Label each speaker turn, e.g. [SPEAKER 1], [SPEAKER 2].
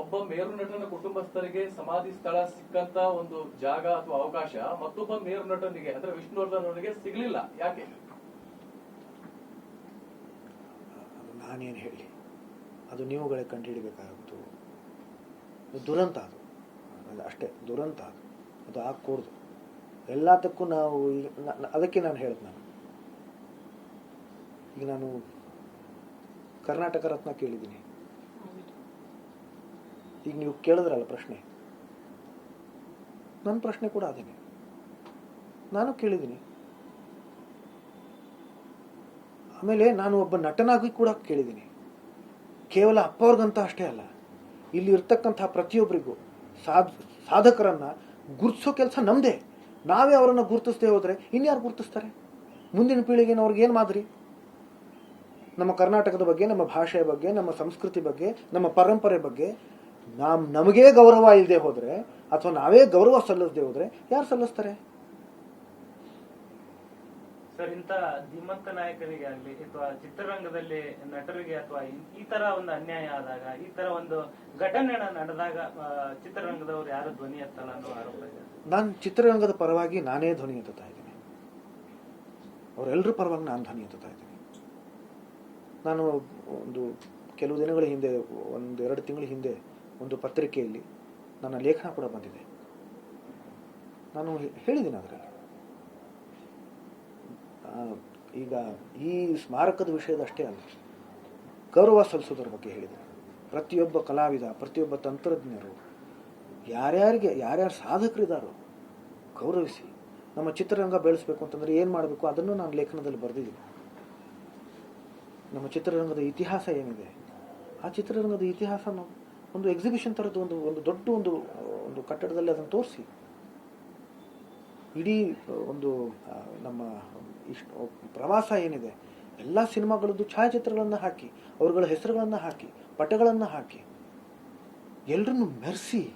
[SPEAKER 1] ಒಬ್ಬ ಮೇರು ನಟನ ಕುಟುಂಬಸ್ಥರಿಗೆ ಸಮಾಧಿ ಸ್ಥಳ ಸಿಕ್ಕಂತ ಒಂದು ಜಾಗ ಅಥವಾ ಅವಕಾಶ ಮತ್ತೊಬ್ಬ ಮೇರು ನಟನಿಗೆ ಅಂದ್ರೆ ವಿಷ್ಣುವರ್ಧನ್ ಅವರಿಗೆ ಸಿಗ್ಲಿಲ್ಲ, ಯಾಕೆ?
[SPEAKER 2] ನಾನೇನು ಹೇಳಿ, ಅದು ನೀವುಗಳೇ ಕಂಡುಹಿಡಬೇಕಾಗುತ್ತು. ದುರಂತ ಅದು ಅಷ್ಟೇ, ದುರಂತ ಅದು ಆಗ್ಕೂಡ್ದು. ಎಲ್ಲದಕ್ಕೂ ನಾವು ಅದಕ್ಕೆ ನಾನು ಹೇಳಿದೆ, ಈಗ ನಾನು ಕರ್ನಾಟಕ ರತ್ನ ಕೇಳಿದ್ದೀನಿ. ಈಗ ನೀವು ಕೇಳಿದ್ರಲ್ಲ ಪ್ರಶ್ನೆ, ನನ್ನ ಪ್ರಶ್ನೆ ಕೂಡ ಅದೇನೆ, ನಾನು ಕೇಳಿದ್ದೀನಿ. ಆಮೇಲೆ ನಾನು ಒಬ್ಬ ನಟನಾಗಿ ಕೂಡ ಕೇಳಿದ್ದೀನಿ. ಕೇವಲ ಅಪ್ಪ ಅವ್ರಿಗಂತ ಅಷ್ಟೇ ಅಲ್ಲ, ಇಲ್ಲಿ ಇರ್ತಕ್ಕಂತಹ ಪ್ರತಿಯೊಬ್ಬರಿಗೂ ಸಾಧಕರನ್ನ ಗುರುತಿಸೋ ಕೆಲಸ ನಮ್ದೇ. ನಾವೇ ಅವರನ್ನ ಗುರುತಿಸದೆ ಹೋದ್ರೆ ಇನ್ಯಾರು ಗುರುತಿಸ್ತಾರೆ? ಮುಂದಿನ ಪೀಳಿಗೆನ ಅವ್ರಿಗೇನು ಮಾದರಿ? ನಮ್ಮ ಕರ್ನಾಟಕದ ಬಗ್ಗೆ, ನಮ್ಮ ಭಾಷೆಯ ಬಗ್ಗೆ, ನಮ್ಮ ಸಂಸ್ಕೃತಿ ಬಗ್ಗೆ, ನಮ್ಮ ಪರಂಪರೆ ಬಗ್ಗೆ ನಮಗೇ ಗೌರವ ಇಲ್ಲದೆ ಹೋದ್ರೆ, ಅಥವಾ ನಾವೇ ಗೌರವ ಸಲ್ಲಿಸದೆ ಹೋದ್ರೆ ಯಾರು ಸಲ್ಲಿಸ್ತಾರೆ?
[SPEAKER 3] ಸರ್, ಇಂಥ ಧೀಮಂತ ನಾಯಕರಿಗೆ ಆಗಲಿ ಅಥವಾ ಚಿತ್ರರಂಗದಲ್ಲಿ ನಟರಿಗೆ ಅಥವಾ ಈ ತರ ಒಂದು ಅನ್ಯಾಯ ಆದಾಗ, ಈ ತರ ಒಂದು ಘಟನೆ ನಡೆದಾಗ ಚಿತ್ರರಂಗದವರು ಯಾರು ಧ್ವನಿ ಎತ್ತಲ್ಲ ಅನ್ನೋ ಆರೋಪ ಇದೆ.
[SPEAKER 2] ನಾನು ಚಿತ್ರರಂಗದ ಪರವಾಗಿ ನಾನೇ ಧ್ವನಿ ಎತ್ತುತ್ತಾ ಇದ್ದೀನಿ. ಅವರೆಲ್ಲರ ಪರವಾಗಿ ನಾನು ಧ್ವನಿ ಎತ್ತುತ್ತಾ ಇದ್ದೀನಿ. ನಾನು ಕೆಲವು ದಿನಗಳ ಹಿಂದೆ, 1-2 ತಿಂಗಳ ಹಿಂದೆ ಒಂದು ಪತ್ರಿಕೆಯಲ್ಲಿ ನನ್ನ ಲೇಖನ ಕೂಡ ಬಂದಿದೆ. ನಾನು ಹೇಳಿದ್ದೀನಿ ಅದರಲ್ಲಿ. ಈಗ ಈ ಸ್ಮಾರಕದ ವಿಷಯದಷ್ಟೇ ಅಲ್ಲ, ಗೌರವ ಸಲ್ಲಿಸೋದ್ರ ಬಗ್ಗೆ ಹೇಳಿದೆ. ಪ್ರತಿಯೊಬ್ಬ ಕಲಾವಿದ, ಪ್ರತಿಯೊಬ್ಬ ತಂತ್ರಜ್ಞರು, ಯಾರ್ಯಾರು ಸಾಧಕರಿದ್ದಾರೋ ಗೌರವಿಸಿ ನಮ್ಮ ಚಿತ್ರರಂಗ ಬೆಳೆಸಬೇಕು ಅಂತಂದ್ರೆ ಏನು ಮಾಡಬೇಕು ಅದನ್ನು ನಾನು ಲೇಖನದಲ್ಲಿ ಬರೆದಿದ್ದೀನಿ. ನಮ್ಮ ಚಿತ್ರರಂಗದ ಇತಿಹಾಸ ಏನಿದೆ, ಆ ಚಿತ್ರರಂಗದ ಇತಿಹಾಸನ ಒಂದು ಎಕ್ಸಿಬಿಷನ್ ಥರದ್ದು ಒಂದು ದೊಡ್ಡ ಒಂದು ಕಟ್ಟಡದಲ್ಲಿ ಅದನ್ನು ತೋರಿಸಿ, ಇಡೀ ನಮ್ಮ ಇಷ್ಟು ಪ್ರವಾಸ ಏನಿದೆ ಎಲ್ಲ ಸಿನಿಮಾಗಳದ್ದು ಛಾಯಾಚಿತ್ರಗಳನ್ನು ಹಾಕಿ, ಅವರುಗಳ ಹೆಸರುಗಳನ್ನು ಹಾಕಿ, ಪಟಗಳನ್ನು ಹಾಕಿ, ಎಲ್ಲರನ್ನು ಮೆರೆಸಿ